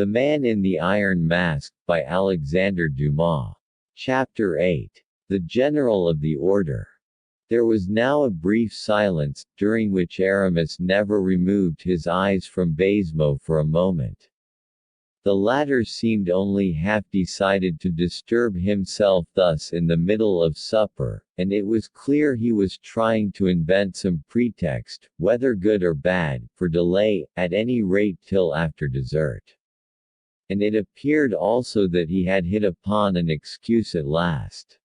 The Man in the Iron Mask, by Alexandre Dumas. Chapter 8. The General of the Order. There was now a brief silence, during which Aramis never removed his eyes from Baisemeaux for a moment. The latter seemed only half decided to disturb himself thus in the middle of supper, and it was clear he was trying to invent some pretext, whether good or bad, for delay, at any rate till after dessert. And it appeared also that he had hit upon an excuse at last.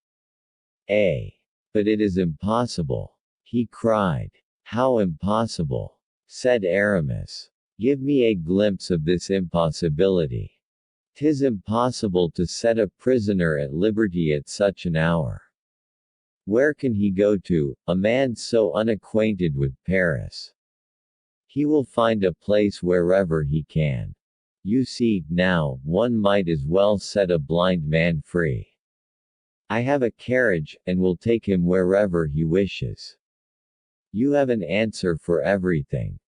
But it is impossible, he cried. How impossible? Said Aramis. Give me a glimpse of this impossibility. 'Tis impossible to set a prisoner at liberty at such an hour. Where can he go to, a man so unacquainted with Paris? He will find a place wherever he can. You see, now, one might as well set a blind man free. I have a carriage, and will take him wherever he wishes. You have an answer for everything.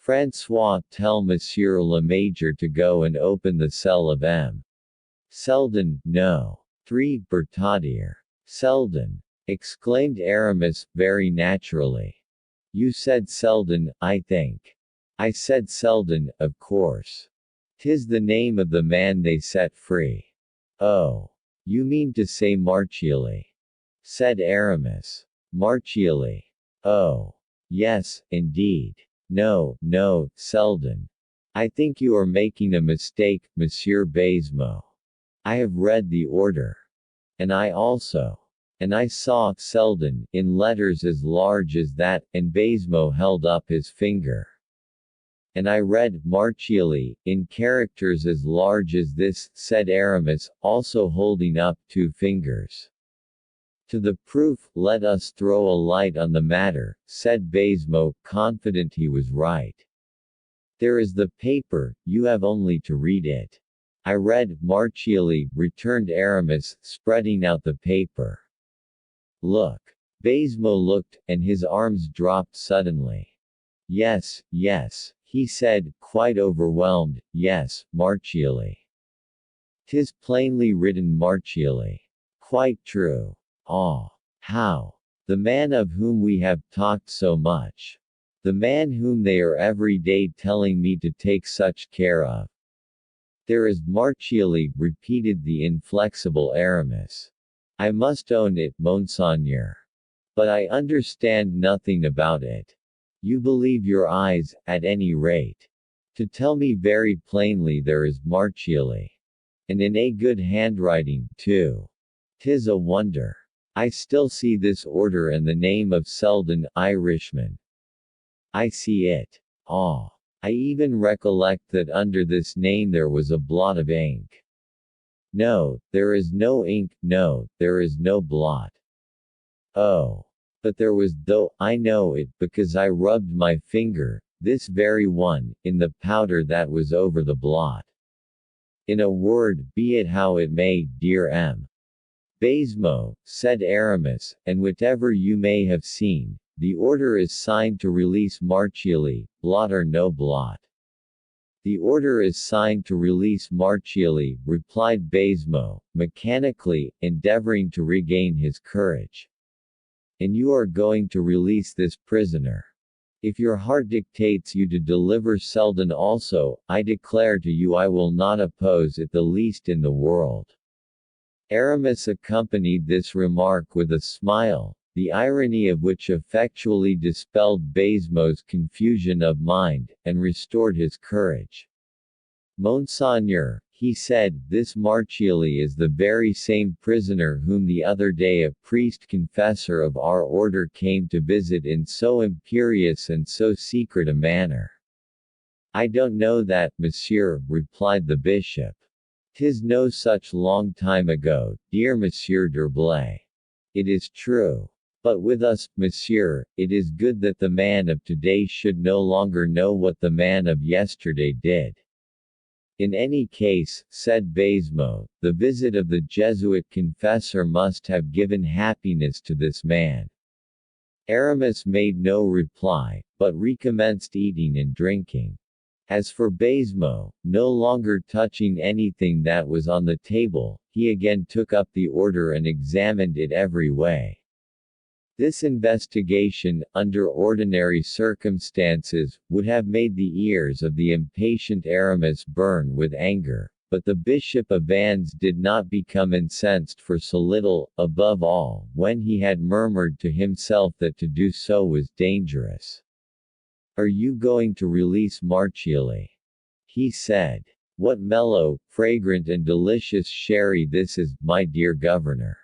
François, tell Monsieur le Major to go and open the cell of M. Selden, no. 3 Bertaudier. Selden, exclaimed Aramis, very naturally. You said Selden, I think. I said Selden, of course. 'Tis the name of the man they set free. Oh. You mean to say Marchiali? Said Aramis. Marchiali. Oh. Yes, indeed. No, Selden. I think you are making a mistake, Monsieur Baisemeaux. I have read the order. And I also. And I saw Selden in letters as large as that, and Baisemeaux held up his finger. And I read Marchiali in characters as large as this, said Aramis, also holding up 2 fingers. To the proof, let us throw a light on the matter, said Baisemeaux, confident he was right. There is the paper, you have only to read it. I read Marchiali, returned Aramis, spreading out the paper. Look. Baisemeaux looked, and his arms dropped suddenly. Yes, he said, quite overwhelmed, yes, Marchiali. 'Tis plainly written Marchiali. Quite true. Ah. How? The man of whom we have talked so much. The man whom they are every day telling me to take such care of. There is Marchiali, repeated the inflexible Aramis. I must own it, Monseigneur. But I understand nothing about it. You believe your eyes, at any rate. To tell me very plainly there is Marchiali. And in a good handwriting, too. 'Tis a wonder. I still see this order and the name of Selden, Irishman. I see it. Ah. I even recollect that under this name there was a blot of ink. No, there is no ink, no, there is no blot. Oh. But there was, though, I know it, because I rubbed my finger, this very one, in the powder that was over the blot. In a word, be it how it may, dear M. Baisemeaux, said Aramis, and whatever you may have seen, the order is signed to release Marchiali, blot or no blot. The order is signed to release Marchiali, replied Baisemeaux, mechanically, endeavoring to regain his courage. And you are going to release this prisoner. If your heart dictates you to deliver Selden also, I declare to you I will not oppose it the least in the world. Aramis accompanied this remark with a smile, the irony of which effectually dispelled Baisemeaux's confusion of mind, and restored his courage. Monseigneur, he said, this Marchiali is the very same prisoner whom the other day a priest confessor of our order came to visit in so imperious and so secret a manner. I don't know that, monsieur, replied the bishop. 'Tis no such long time ago, dear Monsieur d'Herblay. It is true. But with us, monsieur, it is good that the man of today should no longer know what the man of yesterday did. In any case, said Baisemeaux, the visit of the Jesuit confessor must have given happiness to this man. Aramis made no reply, but recommenced eating and drinking. As for Baisemeaux, no longer touching anything that was on the table, he again took up the order and examined it every way. This investigation, under ordinary circumstances, would have made the ears of the impatient Aramis burn with anger, but the Bishop of Vannes did not become incensed for so little, above all, when he had murmured to himself that to do so was dangerous. "Are you going to release Marchiali?" he said. "What mellow, fragrant and delicious sherry this is, my dear governor!"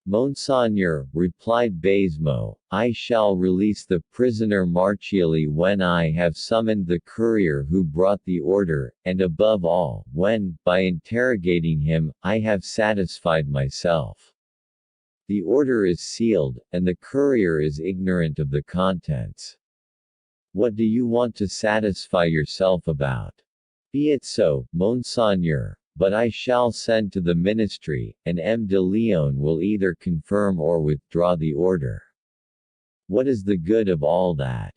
"Monseigneur," replied Baisemeaux, "I shall release the prisoner Marchiali when I have summoned the courier who brought the order, and above all, when, by interrogating him, I have satisfied myself. The order is sealed, and the courier is ignorant of the contents. What do you want to satisfy yourself about?" "Be it so, Monseigneur, but I shall send to the ministry, and M. de Leon will either confirm or withdraw the order." "What is the good of all that?"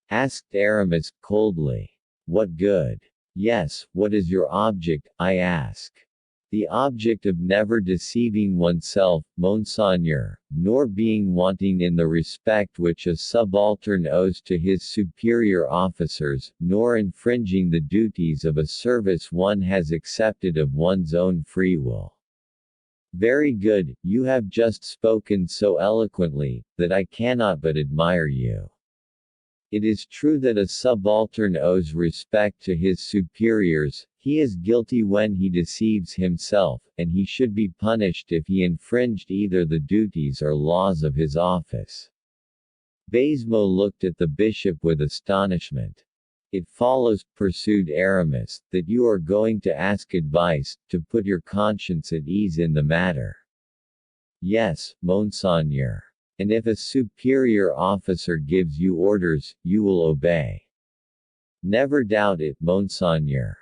asked Aramis, coldly. "What good? Yes, what is your object, I ask?" "The object of never deceiving oneself, Monseigneur, nor being wanting in the respect which a subaltern owes to his superior officers, nor infringing the duties of a service one has accepted of one's own free will." "Very good, you have just spoken so eloquently, that I cannot but admire you. It is true that a subaltern owes respect to his superiors. He is guilty when he deceives himself, and he should be punished if he infringed either the duties or laws of his office." Baisemeaux looked at the bishop with astonishment. "It follows," pursued Aramis, "that you are going to ask advice, to put your conscience at ease in the matter." "Yes, Monseigneur. And if a superior officer gives you orders, you will obey." "Never doubt it, Monseigneur.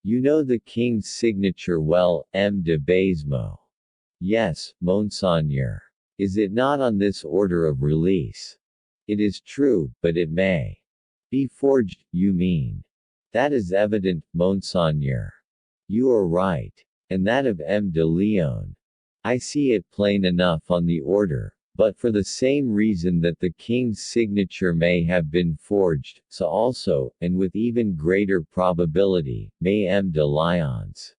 You know the king's signature well, M. de Baisemeaux." "Yes, Monseigneur. Is it not on this order of release?" "It is true, but it may be forged, you mean." "That is evident, Monseigneur." "You are right. And that of M. de Leon. I see it plain enough on the order. But for the same reason that the king's signature may have been forged, so also, and with even greater probability, may M. de Lyon's."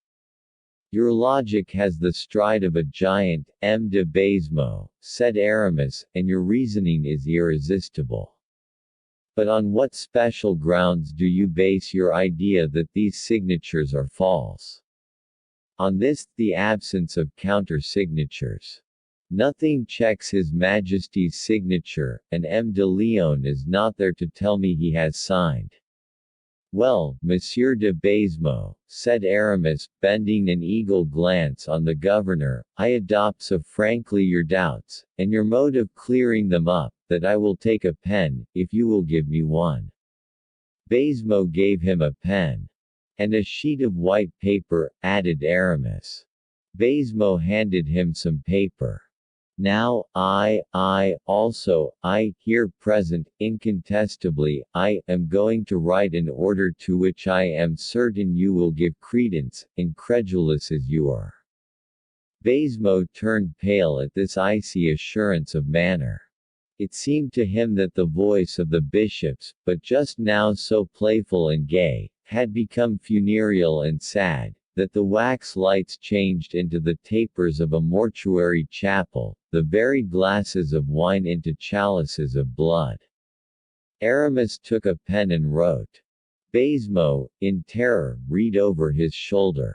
"Your logic has the stride of a giant, M. de Baisemeaux," said Aramis, "and your reasoning is irresistible. But on what special grounds do you base your idea that these signatures are false?" "On this, the absence of counter-signatures. Nothing checks His Majesty's signature, and M. de Leon is not there to tell me he has signed." "Well, Monsieur de Baisemeaux," said Aramis, bending an eagle glance on the governor, "I adopt so frankly your doubts, and your mode of clearing them up, that I will take a pen, if you will give me one." Baisemeaux gave him a pen. "And a sheet of white paper," added Aramis. Baisemeaux handed him some paper. "Now, also, here present, incontestably, am going to write an order to which I am certain you will give credence, incredulous as you are." Baisemeaux turned pale at this icy assurance of manner. It seemed to him that the voice of the bishops, but just now so playful and gay, had become funereal and sad, that the wax lights changed into the tapers of a mortuary chapel, the very glasses of wine into chalices of blood. Aramis took a pen and wrote. Baisemeaux, in terror, read over his shoulder.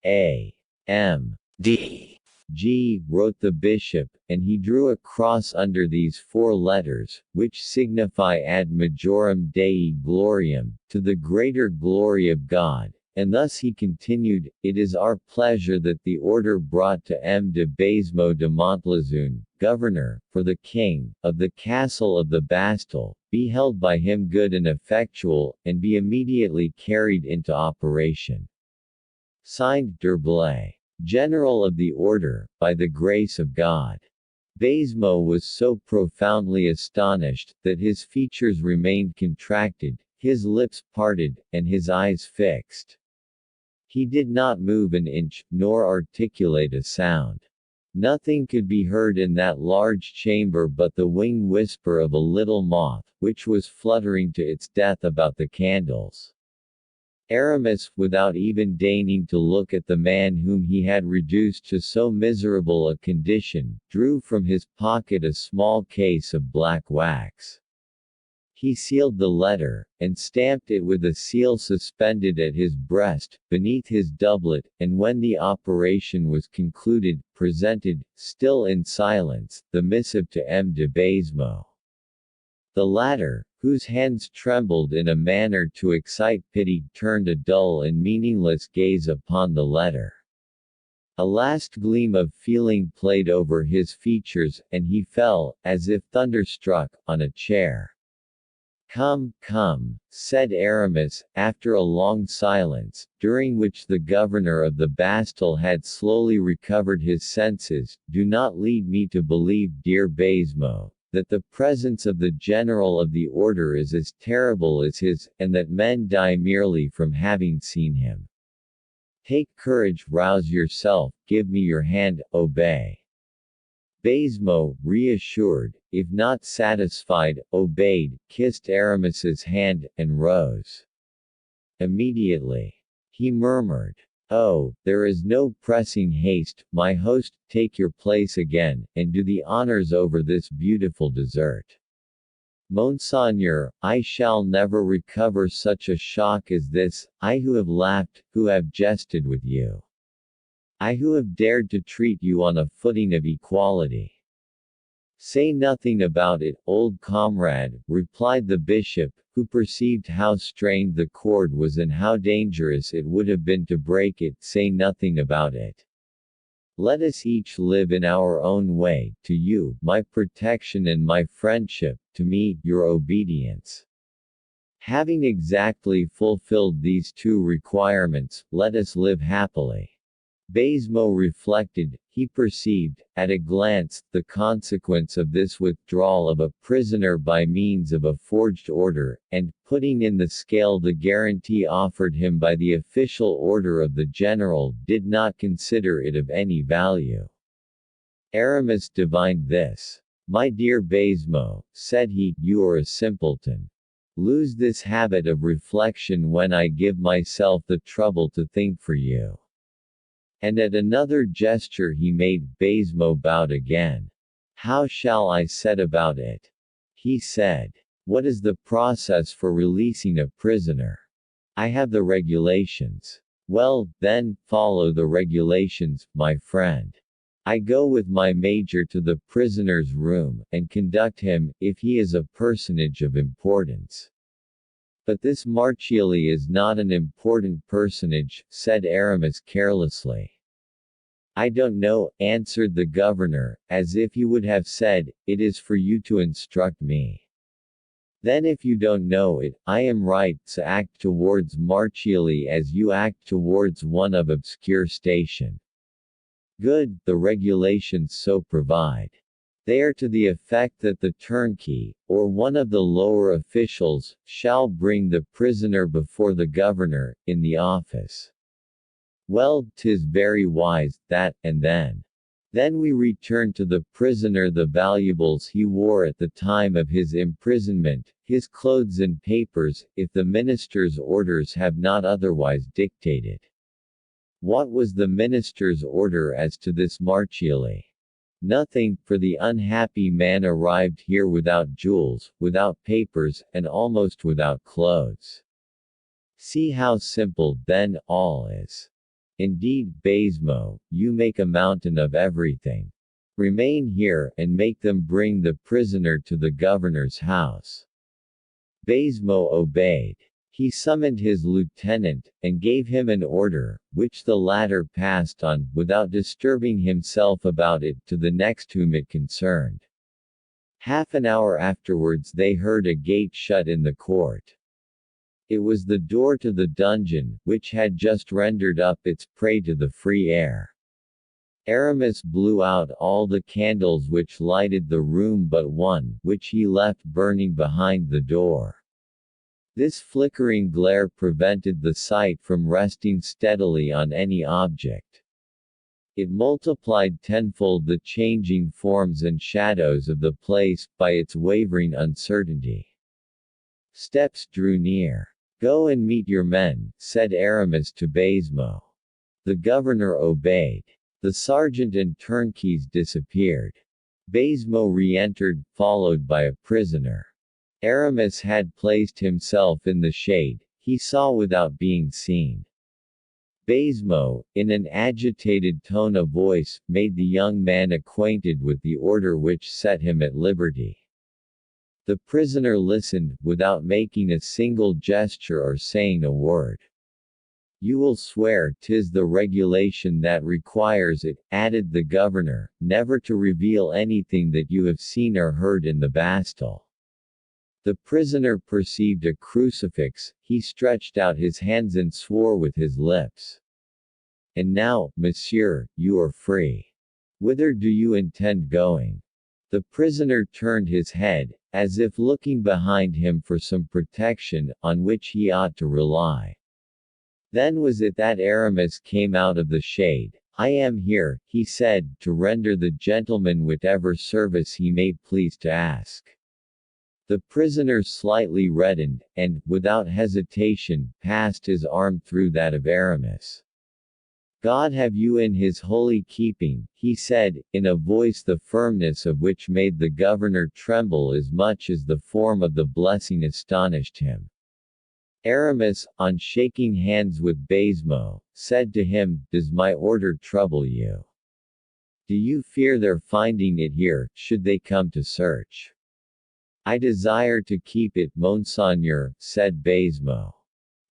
"A. M. D. G," wrote the bishop, and he drew a cross under these 4 letters, which signify ad majorem Dei gloriam, to the greater glory of God. And thus he continued, "It is our pleasure that the order brought to M. de Baisemeaux de Montlezun, governor, for the king, of the castle of the Bastille, be held by him good and effectual, and be immediately carried into operation. Signed, D'Herblay, General of the Order, by the grace of God." Baisemeaux was so profoundly astonished, that his features remained contracted, his lips parted, and his eyes fixed. He did not move an inch, nor articulate a sound. Nothing could be heard in that large chamber but the wing whisper of a little moth, which was fluttering to its death about the candles. Aramis, without even deigning to look at the man whom he had reduced to so miserable a condition, drew from his pocket a small case of black wax. He sealed the letter, and stamped it with a seal suspended at his breast, beneath his doublet, and when the operation was concluded, presented, still in silence, the missive to M. de Baisemeaux. The latter, whose hands trembled in a manner to excite pity, turned a dull and meaningless gaze upon the letter. A last gleam of feeling played over his features, and he fell, as if thunderstruck, on a chair. "Come, come," said Aramis, after a long silence, during which the governor of the Bastille had slowly recovered his senses, "do not lead me to believe, dear Baisemeaux, that the presence of the general of the order is as terrible as his, and that men die merely from having seen him. Take courage, rouse yourself, give me your hand, obey." Baisemeaux, reassured, if not satisfied, obeyed, kissed Aramis's hand, and rose. Immediately. He murmured, "Oh, there is no pressing haste, my host, take your place again, and do the honors over this beautiful dessert. Monseigneur, I shall never recover such a shock as this, I who have laughed, who have jested with you. I who have dared to treat you on a footing of equality." "Say nothing about it, old comrade," replied the bishop, who perceived how strained the cord was and how dangerous it would have been to break it. "Say nothing about it. Let us each live in our own way, to you, my protection and my friendship, to me, your obedience. Having exactly fulfilled these two requirements, let us live happily." Baisemeaux reflected. He perceived, at a glance, the consequence of this withdrawal of a prisoner by means of a forged order, and, putting in the scale the guarantee offered him by the official order of the general, did not consider it of any value. Aramis divined this. "My dear Baisemeaux," said he, "you are a simpleton. Lose this habit of reflection when I give myself the trouble to think for you." And at another gesture he made. Baisemeaux bowed again. "How shall I set about it?" he said. "What is the process for releasing a prisoner? I have the regulations." "Well, then, follow the regulations, my friend. I go with my major to the prisoner's room, and conduct him, if he is a personage of importance." "But this Marchiali is not an important personage," said Aramis carelessly. "I don't know," answered the governor, as if he would have said, "It is for you to instruct me." "Then if you don't know it, I am right to act towards Marchiali as you act towards one of obscure station." "Good, the regulations so provide. They are to the effect that the turnkey, or one of the lower officials, shall bring the prisoner before the governor, in the office." "Well, 'tis very wise, that, and then. Then we return to the prisoner the valuables he wore at the time of his imprisonment, his clothes and papers, if the minister's orders have not otherwise dictated." "What was the minister's order as to this Marchiali?" "Nothing, for the unhappy man arrived here without jewels, without papers, and almost without clothes. See how simple, then, all is. Indeed, Baisemeaux, you make a mountain of everything. Remain here, and make them bring the prisoner to the governor's house." Baisemeaux obeyed. He summoned his lieutenant, and gave him an order, which the latter passed on, without disturbing himself about it, to the next whom it concerned. Half an hour afterwards they heard a gate shut in the court. It was the door to the dungeon, which had just rendered up its prey to the free air. Aramis blew out all the candles which lighted the room but one, which he left burning behind the door. This flickering glare prevented the sight from resting steadily on any object. It multiplied tenfold the changing forms and shadows of the place, by its wavering uncertainty. Steps drew near. "Go and meet your men," said Aramis to Baisemeaux. The governor obeyed. The sergeant and turnkeys disappeared. Baisemeaux re-entered, followed by a prisoner. Aramis had placed himself in the shade, he saw without being seen. Baisemeaux, in an agitated tone of voice, made the young man acquainted with the order which set him at liberty. The prisoner listened, without making a single gesture or saying a word. "You will swear 'tis the regulation that requires it," added the governor, "never to reveal anything that you have seen or heard in the Bastille." The prisoner perceived a crucifix, he stretched out his hands and swore with his lips. "And now, monsieur, you are free. Whither do you intend going?" The prisoner turned his head, as if looking behind him for some protection, on which he ought to rely. Then was it that Aramis came out of the shade. "I am here," he said, "to render the gentleman whatever service he may please to ask." The prisoner slightly reddened, and, without hesitation, passed his arm through that of Aramis. "God have you in his holy keeping," he said, in a voice the firmness of which made the governor tremble as much as the form of the blessing astonished him. Aramis, on shaking hands with Baisemeaux, said to him, "Does my order trouble you? Do you fear their finding it here, should they come to search?" "I desire to keep it, Monseigneur," said Baisemeaux.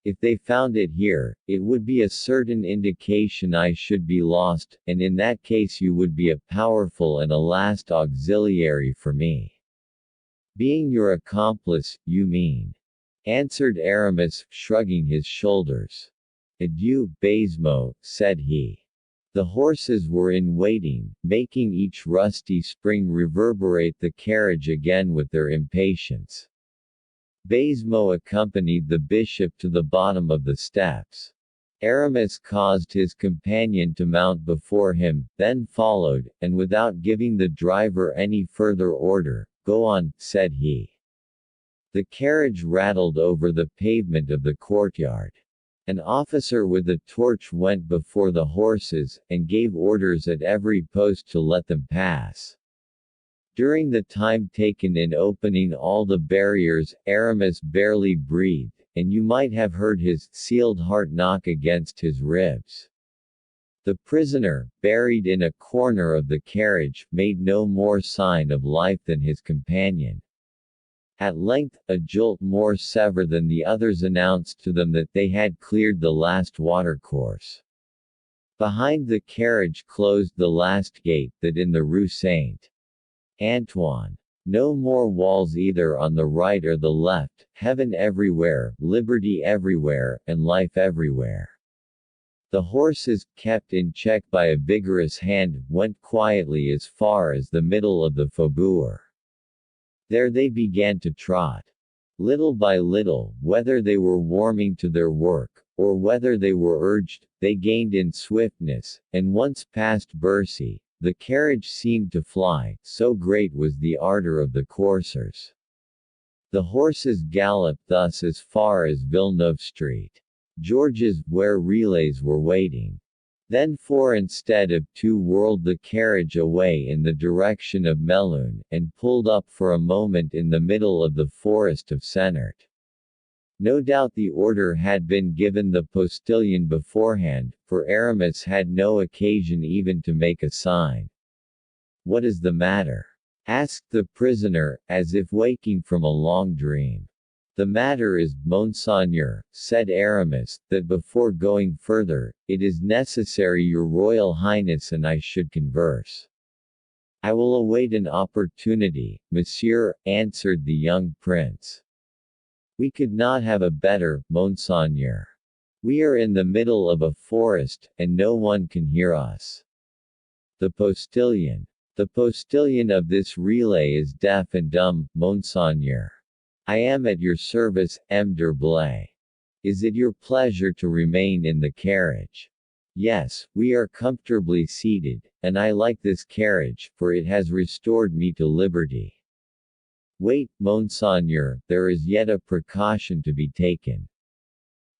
"If they found it here, it would be a certain indication I should be lost, and in that case you would be a powerful and a last auxiliary for me." "Being your accomplice, you mean?" answered Aramis, shrugging his shoulders. "Adieu, Baisemeaux," said he. The horses were in waiting, making each rusty spring reverberate the carriage again with their impatience. Baisemeaux accompanied the bishop to the bottom of the steps. Aramis caused his companion to mount before him, then followed, and without giving the driver any further order, "Go on," said he. The carriage rattled over the pavement of the courtyard. An officer with a torch went before the horses, and gave orders at every post to let them pass. During the time taken in opening all the barriers, Aramis barely breathed, and you might have heard his sealed heart knock against his ribs. The prisoner, buried in a corner of the carriage, made no more sign of life than his companion. At length, a jolt more severe than the others announced to them that they had cleared the last watercourse. Behind the carriage closed the last gate, that in the Rue Saint Antoine. No more walls either on the right or the left, heaven everywhere, liberty everywhere, and life everywhere. The horses, kept in check by a vigorous hand, went quietly as far as the middle of the faubourg. There they began to trot. Little by little, whether they were warming to their work, or whether they were urged, they gained in swiftness, and once past Bercy, the carriage seemed to fly, so great was the ardor of the coursers. The horses galloped thus as far as Villeneuve Street, George's, where relays were waiting. Then four instead of two whirled the carriage away in the direction of Melun, and pulled up for a moment in the middle of the forest of Senart. No doubt the order had been given the postilion beforehand, for Aramis had no occasion even to make a sign. "What is the matter?" asked the prisoner, as if waking from a long dream. "The matter is, Monseigneur," said Aramis, "that before going further, it is necessary your Royal Highness and I should converse." "I will await an opportunity, monsieur," answered the young prince. "We could not have a better, Monseigneur. We are in the middle of a forest, and no one can hear us." "The postilion. The postilion of this relay is deaf and dumb, Monseigneur." I am at your service, M. d'Herblay. Is it your pleasure to remain in the carriage? Yes, we are comfortably seated, and I like this carriage, for it has restored me to liberty. Wait, Monseigneur, there is yet a precaution to be taken.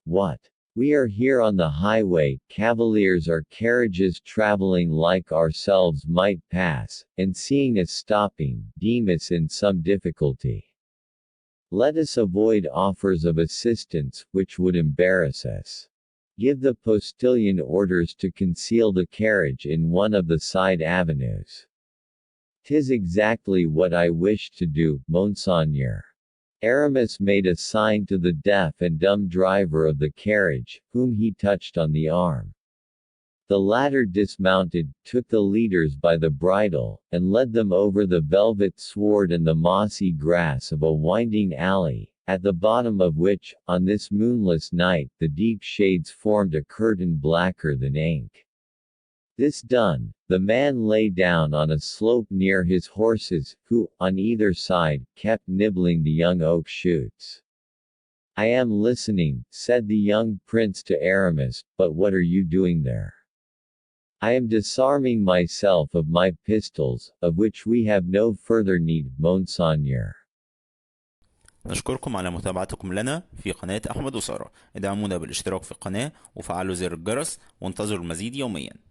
What? We are here on the highway, cavaliers or carriages traveling like ourselves might pass, and seeing us stopping, deem us in some difficulty. Let us avoid offers of assistance, which would embarrass us. Give the postilion orders to conceal the carriage in one of the side avenues. 'Tis exactly what I wish to do, Monseigneur. Aramis made a sign to the deaf and dumb driver of the carriage, whom he touched on the arm. The latter dismounted, took the leaders by the bridle, and led them over the velvet sward and the mossy grass of a winding alley, at the bottom of which, on this moonless night, the deep shades formed a curtain blacker than ink. This done, the man lay down on a slope near his horses, who, on either side, kept nibbling the young oak shoots. I am listening, said the young prince to Aramis, but what are you doing there? I am disarming myself of my pistols, of which we have no further need, Monseigneur. نشكركم على متابعتكم لنا في قناة أحمد وسارة. ادعمونا بالاشتراك في القناة وفعلوا زر الجرس وانتظروا المزيد يوميا.